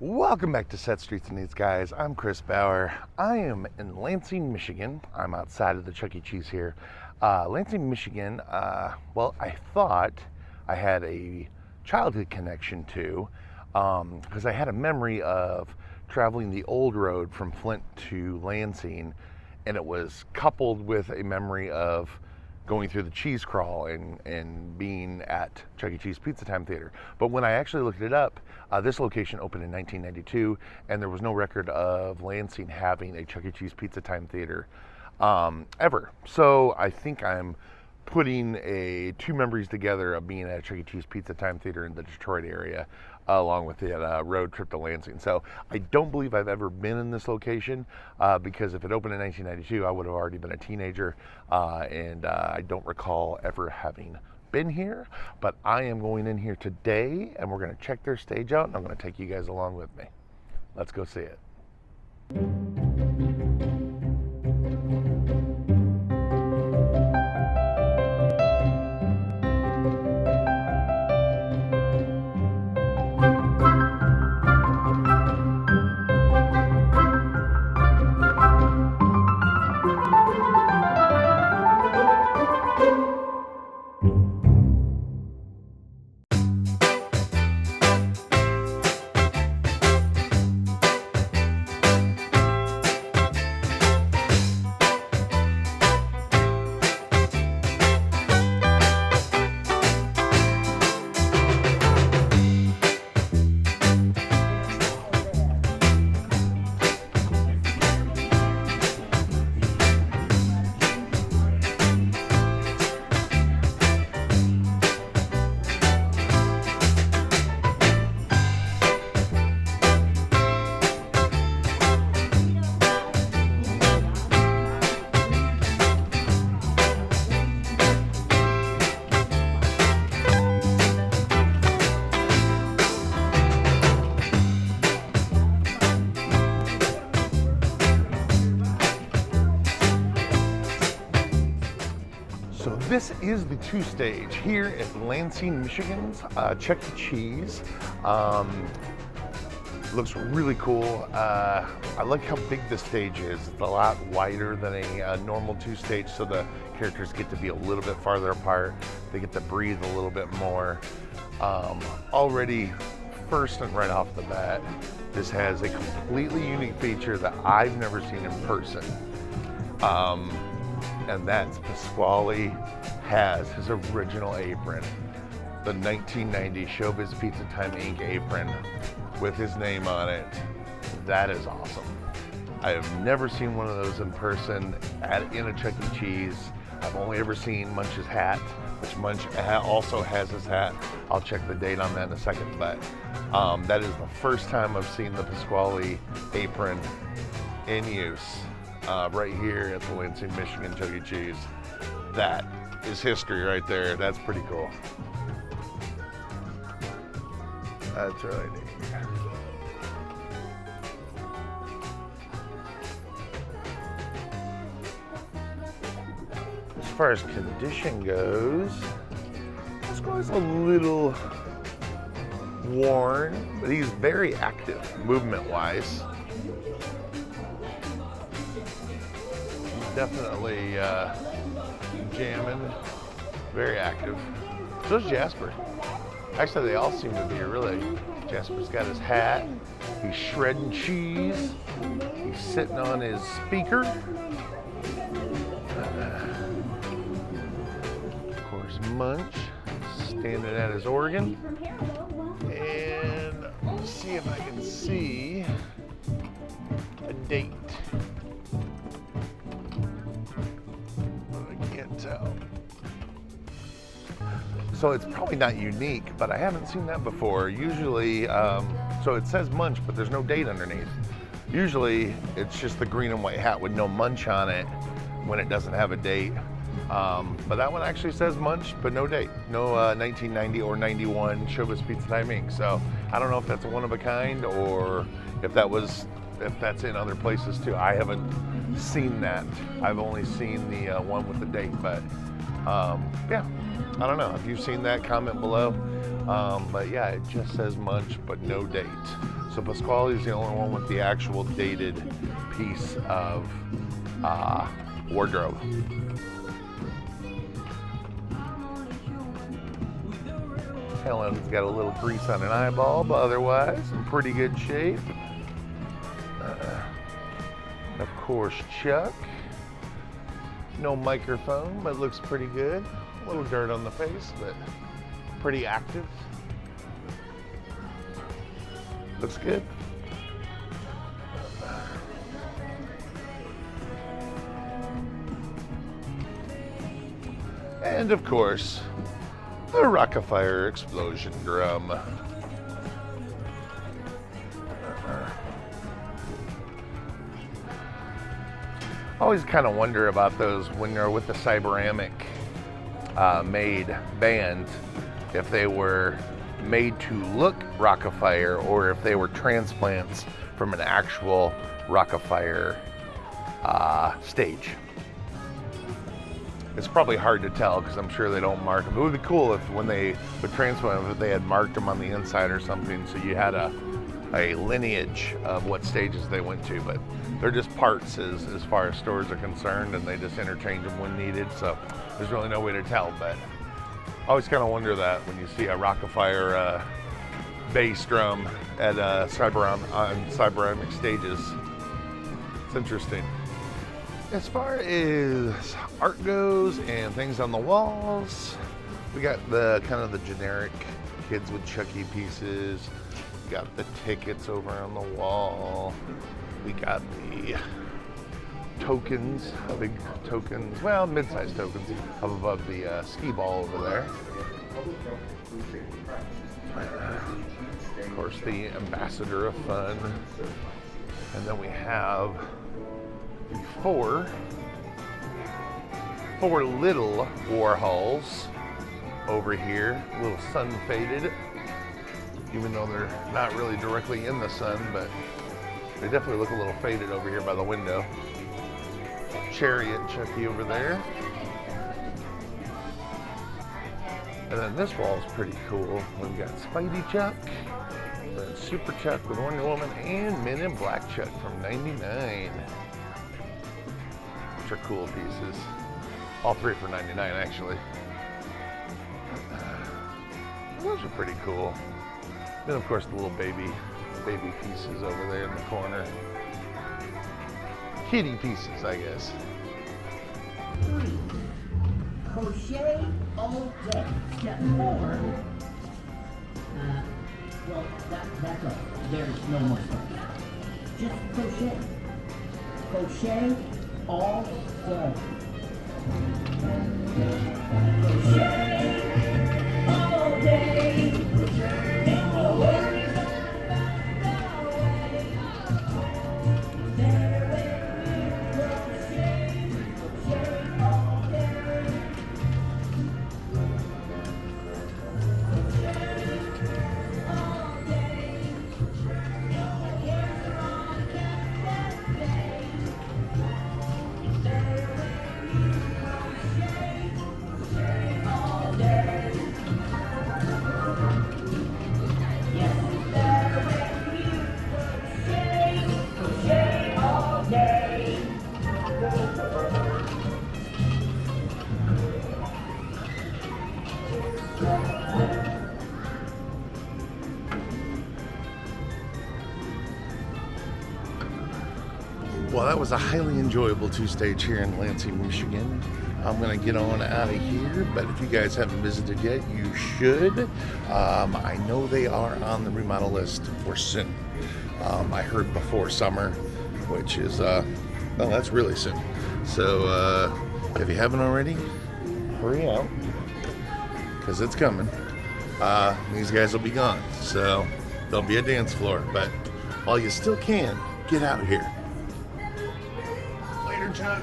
Welcome back to Set Streets and Needs, guys. I'm Chris Bauer. I am in Lansing, Michigan. I'm outside of the Chuck E. Cheese here. Lansing, Michigan, well, I thought I had a childhood connection to, because I had a memory of traveling the old road from Flint to Lansing, and it was coupled with a memory of going through the cheese crawl and being at Chuck E. Cheese Pizza Time Theater. But when I actually looked it up, this location opened in 1992, and there was no record of Lansing having a Chuck E. Cheese Pizza Time Theater ever. So I think I'm putting two memories together of being at Chuck E. Cheese Pizza Time Theater in the Detroit area, along with the road trip to Lansing. So I don't believe I've ever been in this location, because if it opened in 1992, I would have already been a teenager, and I don't recall ever having been here. But I am going in here today, and we're going to check their stage out, and I'm going to take you guys along with me. Let's go see it. So this is the two stage here at Lansing, Michigan's Chuck E. Cheese. Looks really cool. I like how big the stage is. It's a lot wider than a normal two stage, so the characters get to be a little bit farther apart. They get to breathe a little bit more. Already, first and right off the bat, this has a completely unique feature that I've never seen in person. And that's Pasqually has his original apron, the 1990 Showbiz Pizza Time Inc. apron with his name on it. That is awesome. I have never seen one of those in person in a Chuck E. Cheese. I've only ever seen Munch's hat, which Munch also has his hat. I'll check the date on that in a second, but that is the first time I've seen the Pasqually apron in use. Right here at the Lansing, Michigan Chuck E. Cheese. That is history right there. That's pretty cool. That's really neat. As far as condition goes, this guy's a little worn, but he's very active movement-wise. Definitely jamming, very active. So is Jasper. Actually, they all seem to be really. Jasper's got his hat. He's shredding cheese. He's sitting on his speaker. Of course, Munch standing at his organ. And let's see if I can see a date. So it's probably not unique, but I haven't seen that before. Usually, so it says Munch, but there's no date underneath. Usually, it's just the green and white hat with no Munch on it when it doesn't have a date. But that one actually says Munch, but no date. No 1990 or 91 Showbiz Pizza Time Inc. So I don't know if that's a one of a kind or if that's in other places too. I haven't seen that. I've only seen the one with the date, but yeah, I don't know. If you've seen that, comment below. But yeah, it just says Munch, but no date. So Pasqually is the only one with the actual dated piece of wardrobe. Helen's got a little grease on an eyeball, but otherwise in pretty good shape. Of course, Chuck. No microphone, but looks pretty good. A little dirt on the face, but pretty active. Looks good. And of course, the Rockefeller explosion drum. I always kind of wonder about those when you're with the Cyberamic made band, if they were made to look Rockefeller or if they were transplants from an actual Rockefeller stage. It's probably hard to tell because I'm sure they don't mark them. It would be cool if when they would transplant them, if they had marked them on the inside or something, so you had a lineage of what stages they went to. But they're just parts as far as stores are concerned, and they just interchange them when needed. So there's really no way to tell. But I always kind of wonder that when you see a Rockefeller bass drum at on Cyberamic stages. It's interesting. As far as art goes and things on the walls, we got the kind of the generic Kids with Chuck E pieces. We got the tickets over on the wall. We got the tokens, big tokens, well, mid-sized tokens up above the skee ball over there. Of course, the Ambassador of Fun. And then we have four little Warhols over here, a little sun faded, even though they're not really directly in the sun, but they definitely look a little faded over here by the window. Chariot Chuck E over there. And then this wall is pretty cool. We've got Spidey Chuck, then Super Chuck with Wonder Woman, and Men in Black Chuck from '99. Which are cool pieces. All three for '99 actually. Those are pretty cool. Then of course the little baby pieces over there in the corner. Kitty pieces, I guess. Crochet all day. Step 4. Well, that's all. There's no more stuff. Just crochet. Crochet all day. Crochet all day. No worries about that way. Crochet all day. Well, that was a highly enjoyable two-stage here in Lansing, Michigan. I'm going to get on out of here, but if you guys haven't visited yet, you should. I know they are on the remodel list for soon. I heard before summer, which is, well, that's really soon. So if you haven't already, hurry out, because it's coming. These guys will be gone, so there'll be a dance floor, but while you still can, get out here. Later, Chuck.